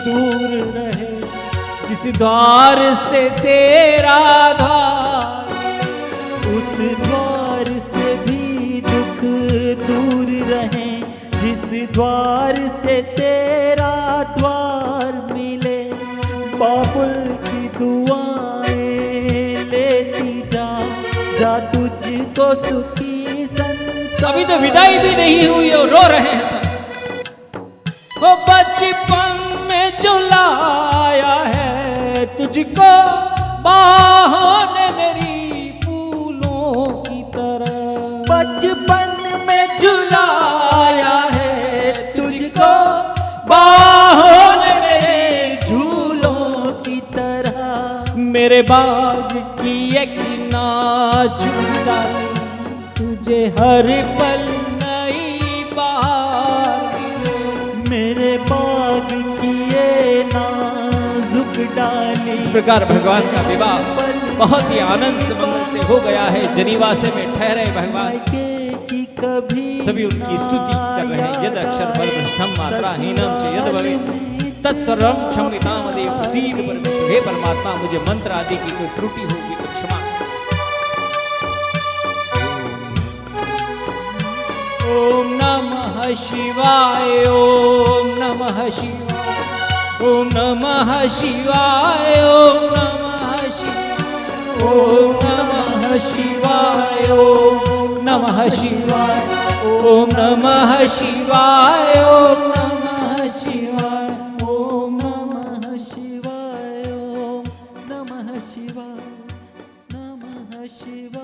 दूर रहे, जिस द्वार से तेरा द्वार। उस द्वार से भी दुख दूर रहे, जिस द्वार से तेरा द्वार मिले। बाबुल की दुआएं लेती जा, जा तुझको सुखी संसार। अभी तो विदाई भी नहीं हुई और रो रहे हैं सब। वो बचपन में जो लाया है तुझको बाहों ने मेरी फूलों की तरह। बचपन में झुलाया है तुझको बाहों ने मेरे झूलों की तरह। मेरे बाग की एक नाजुक डाली, तुझे हर पल नई बहार मिले। मेरे बाग की ये नाजुक डाली। इस प्रकार भगवान का विवाह बहुत ही आनंद से मंगल से हो गया है। जनिवासे में ठहरे भगवान सभी उनकी स्तुति कर रहे हैं। यद अक्षर परब्रह्मस्थं मात्राहीनम च यद भवेत् तत्सर्वं क्षम्यतामदेव प्रसीद परमेश्वर। हे परमात्मा, मुझे मंत्र आदि की कोई त्रुटि होगी तो क्षमा। ओम नमः शिवाय, ओम नमः शिवाय, ओम नमः शिवाय, ओम नमः शिवाय, ओम नमः शिवाय, ओम नमः शिवाय, ओम नमः शिवाय, ओम नमः शिवाय, ओम नमः शिवाय, ओम नमः शिवाय, नमः शिवाय।